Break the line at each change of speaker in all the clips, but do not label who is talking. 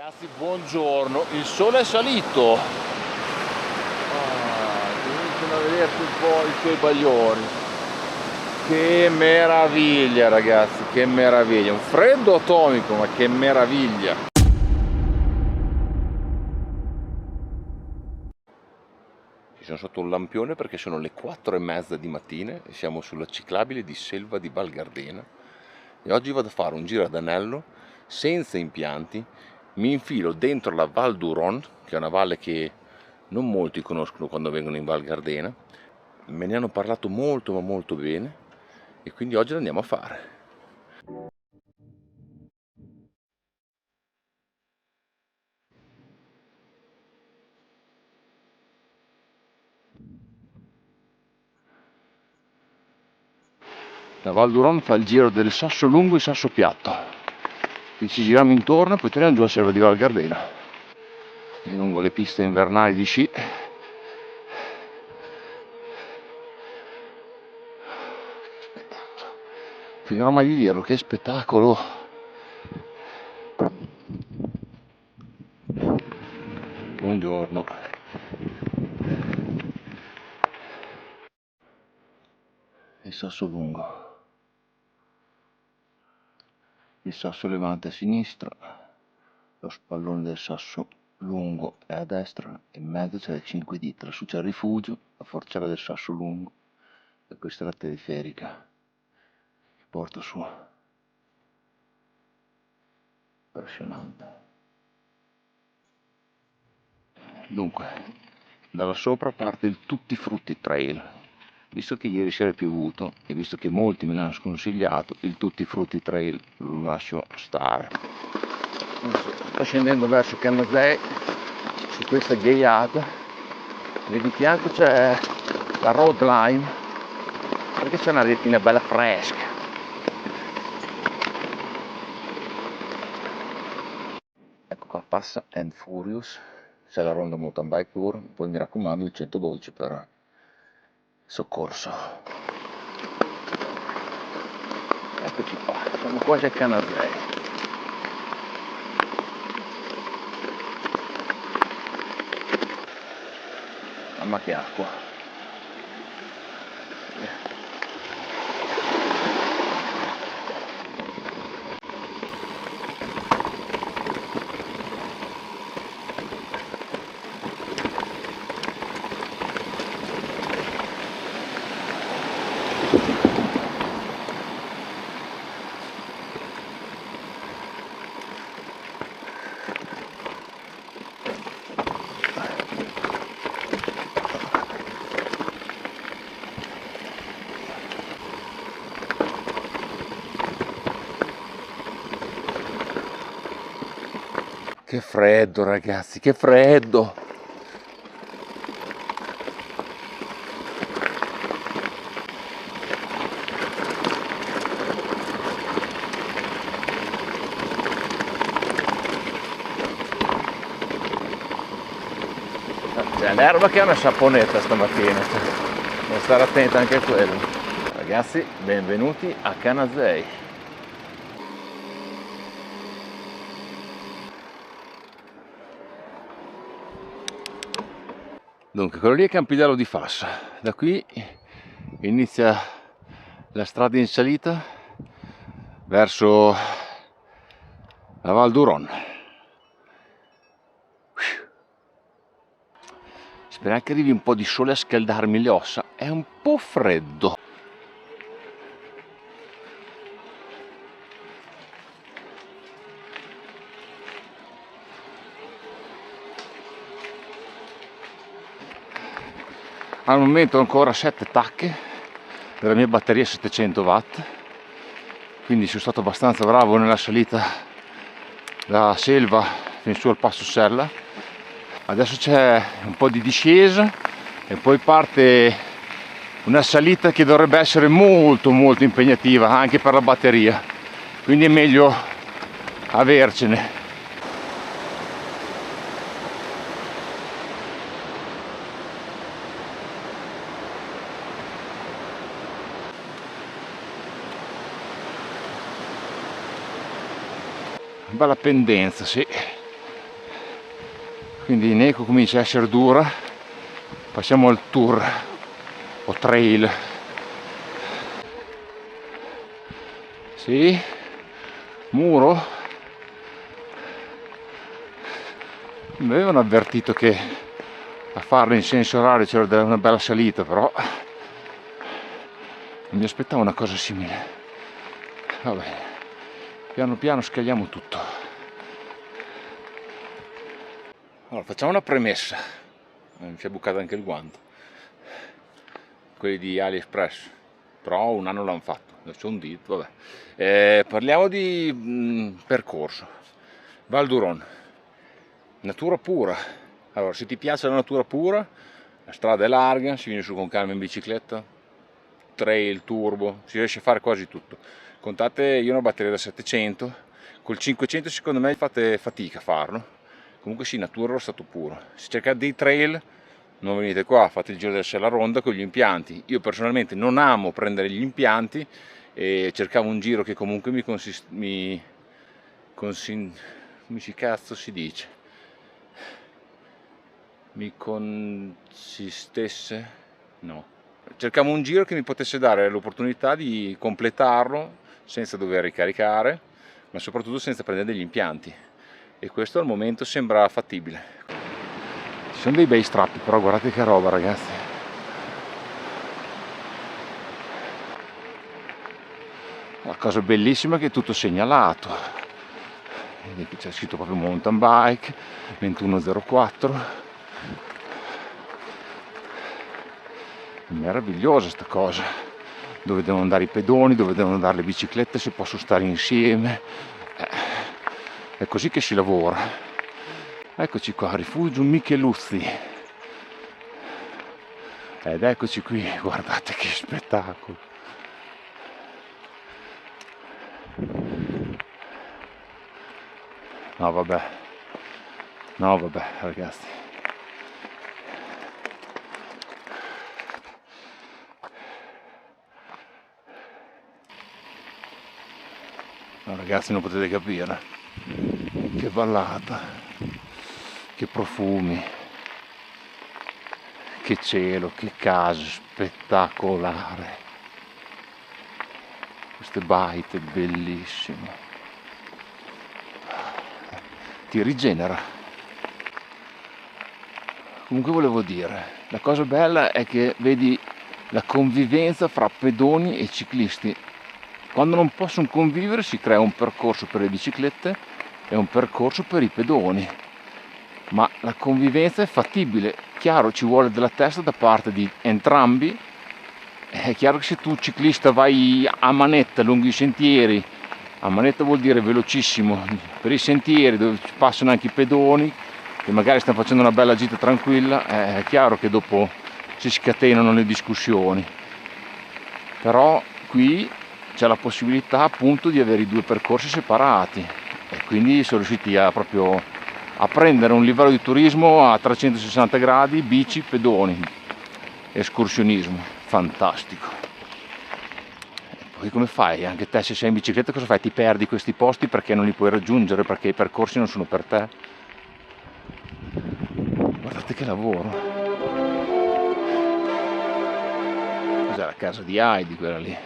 Ragazzi, buongiorno, il sole è salito. Cominciano a vedersi un po' i suoi bagliori. Che meraviglia, ragazzi, che meraviglia. Un freddo atomico, ma che meraviglia. Ci sono sotto un lampione perché sono le 4:30 di mattina e siamo sulla ciclabile di Selva di Val Gardena. E oggi vado a fare un giro ad anello senza impianti. Mi infilo dentro la Val d'Uron, che è una valle che non molti conoscono quando vengono in Val Gardena. Me ne hanno parlato molto ma molto bene e quindi oggi lo andiamo a fare. La Val d'Uron fa il giro del Sasso Lungo e Sasso Piatto. Qui ci giriamo intorno e poi torniamo giù a Selva di Val Gardena. E lungo le piste invernali di sci. Finirò mai di dirlo, che spettacolo! Buongiorno. Il Sasso Lungo. Il Sasso Levante a sinistra, lo spallone del Sasso Lungo è a destra e in mezzo c'è le 5 dita, lassù c'è il rifugio, la forcella del Sasso Lungo e questa è la teleferica che porta su. Impressionante. Dunque, da sopra parte il Tutti Frutti Trail. Visto che ieri sera è piovuto e visto che molti me l'hanno sconsigliato, il Tutti Frutti Trail lo lascio stare. Sto scendendo verso Canazei su questa ghiaiata e di fianco c'è la road line perché c'è una retina bella fresca. Ecco qua passa End Furious, c'è la Ronda Mountain Bike Tour, poi mi raccomando il 112 per soccorso. Eccoci qua, siamo quasi a Canazei. Mamma che acqua. Che freddo, ragazzi, che freddo! C'è l'erba che è una saponetta stamattina, devo stare attento anche a quello. Ragazzi, benvenuti a Canazei. Dunque, quello lì è Campidello di Fassa. Da qui inizia la strada in salita verso la Val d'Uron. Speriamo che arrivi un po' di sole a scaldarmi le ossa. È un po' freddo. Al momento ho ancora 7 tacche della mia batteria 700 watt, quindi sono stato abbastanza bravo nella salita da Selva fin su al Passo Sella. Adesso c'è un po' di discesa e poi parte una salita che dovrebbe essere molto impegnativa anche per la batteria, quindi è meglio avercene. Bella pendenza, sì. quindi Neco comincia a essere dura, passiamo al tour o trail. Sì, muro. Mi avevano avvertito che a farlo in senso orario c'era una bella salita, però non mi aspettavo una cosa simile. Vabbè, piano piano scaliamo tutto. Allora, facciamo una premessa. Mi si è bucato anche il guanto. Quelli di AliExpress, però un anno l'hanno fatto, adesso un dito, vabbè. Parliamo di percorso. Val d'Uron, natura pura. Allora, se ti piace la natura pura, la strada è larga, si viene su con calma in bicicletta, trail, turbo, si riesce a fare quasi tutto. Contate, io ho una batteria da 700, col 500 secondo me fate fatica a farlo. Comunque sì, natura, lo stato puro. Se cercate dei trail, non venite qua, fate il giro della Sella Ronda con gli impianti. Io personalmente non amo prendere gli impianti e cercavo un giro che comunque come cazzo si dice? Mi consistesse? No. Cercavo un giro che mi potesse dare l'opportunità di completarlo senza dover ricaricare, ma soprattutto senza prendere degli impianti. E questo al momento sembra fattibile. Ci sono dei bei strappi, però guardate che roba, ragazzi. La cosa bellissima è che è tutto segnalato. C'è scritto proprio mountain bike 2104. Meravigliosa sta cosa, dove devono andare i pedoni, dove devono andare le biciclette, se possono stare insieme. È così che si lavora. Eccoci qua, rifugio Micheluzzi. Ed eccoci qui, guardate che spettacolo. No vabbè ragazzi. No, ragazzi, non potete capire che ballata, che profumi, che cielo, che casa spettacolare, queste baite bellissime, ti rigenera. Comunque volevo dire, la cosa bella è che vedi la convivenza fra pedoni e ciclisti. Quando non possono convivere si crea un percorso per le biciclette e un percorso per i pedoni, ma la convivenza è fattibile. Chiaro, ci vuole della testa da parte di entrambi. È chiaro che se tu ciclista vai a manetta lungo i sentieri, a manetta vuol dire velocissimo, per i sentieri dove ci passano anche i pedoni che magari stanno facendo una bella gita tranquilla, è chiaro che dopo si scatenano le discussioni. Però qui c'è la possibilità appunto di avere i due percorsi separati e quindi sono riusciti a proprio a prendere un livello di turismo a 360 gradi, bici, pedoni, escursionismo, fantastico. E poi come fai? Anche te se sei in bicicletta cosa fai? Ti perdi questi posti perché non li puoi raggiungere, perché i percorsi non sono per te. Guardate che lavoro. Cos'è la casa di Heidi quella lì?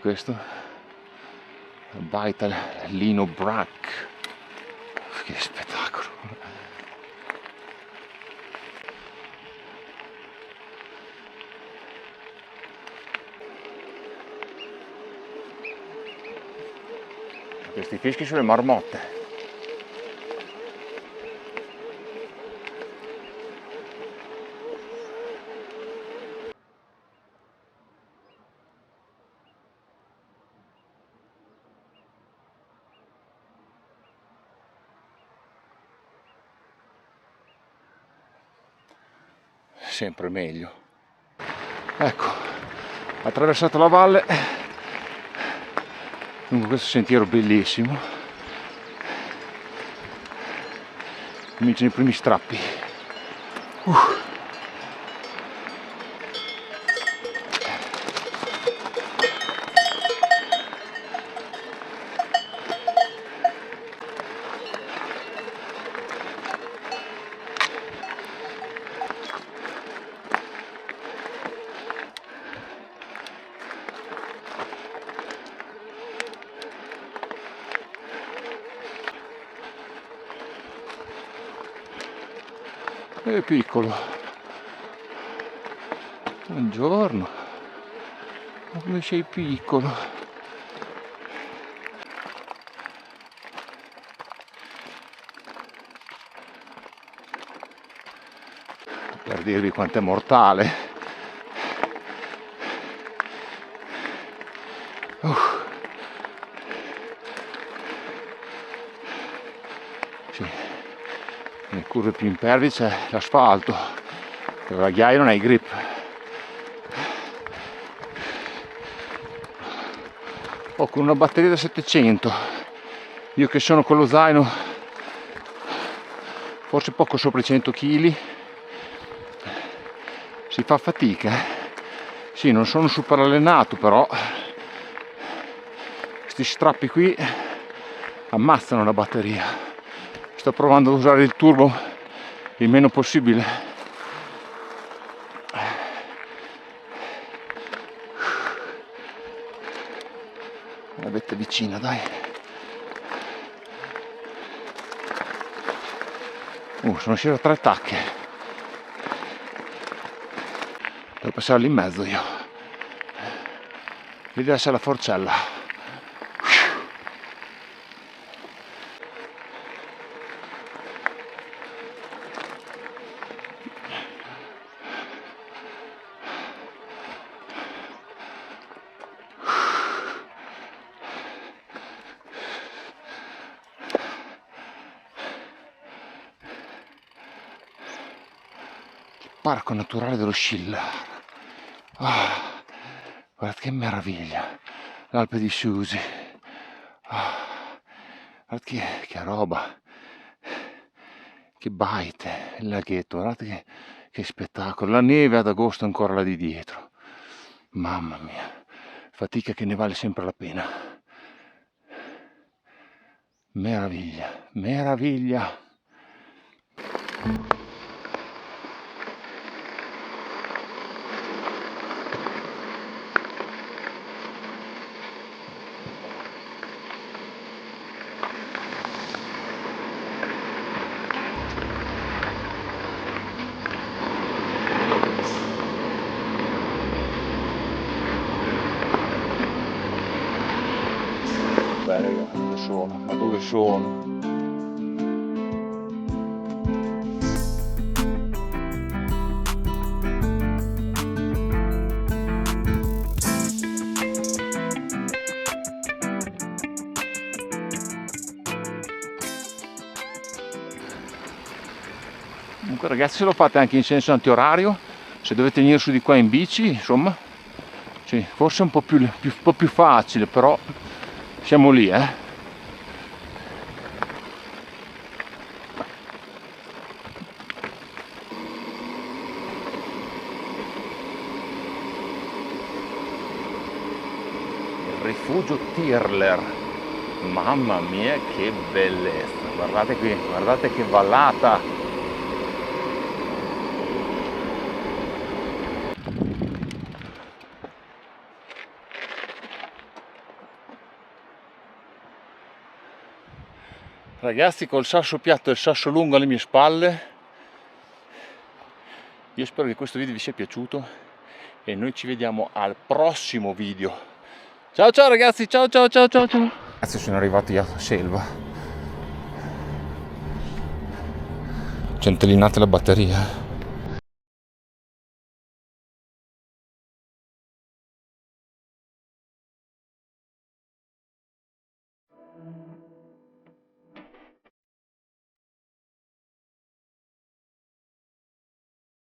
Questo baita Lino Brack, che spettacolo. Questi fischi sono le marmotte. Sempre meglio. Ecco, attraversato la valle lungo questo sentiero bellissimo, cominciano i primi strappi. È piccolo. Buongiorno. Ma come sei piccolo. Per dirvi quanto è mortale. Sì. Nelle curve più impervi c'è l'asfalto, dove la ghiaia non hai grip. Con una batteria da 700, io che sono con lo zaino forse poco sopra i 100 kg, si fa fatica. Sì, non sono super allenato, però questi strappi qui ammazzano la batteria. Sto provando ad usare il turbo il meno possibile. La vetta vicina, dai. Sono sceso a 3 tacche. Devo passare lì in mezzo io. Lì deve essere la forcella. Parco naturale dello Scilla. Guardate che meraviglia, l'Alpe di Susi. Guardate che roba, che baite, il laghetto, guardate che spettacolo, la neve ad agosto ancora là di dietro. Mamma mia, fatica che ne vale sempre la pena. Meraviglia, meraviglia. Beh raga, dove sono? Ma dove sono? Comunque ragazzi, se lo fate anche in senso antiorario, se dovete venire su di qua in bici, insomma, sì, forse è un po' più facile, però siamo lì, Il rifugio Tirler, mamma mia che bellezza, guardate qui, guardate che vallata. Ragazzi, col sasso piatto e il sasso lungo alle mie spalle, io spero che questo video vi sia piaciuto e noi ci vediamo al prossimo video. Ciao ciao ragazzi, ciao ciao ciao ciao ciao. Ragazzi, sono arrivati a Selva. Centellinate la batteria.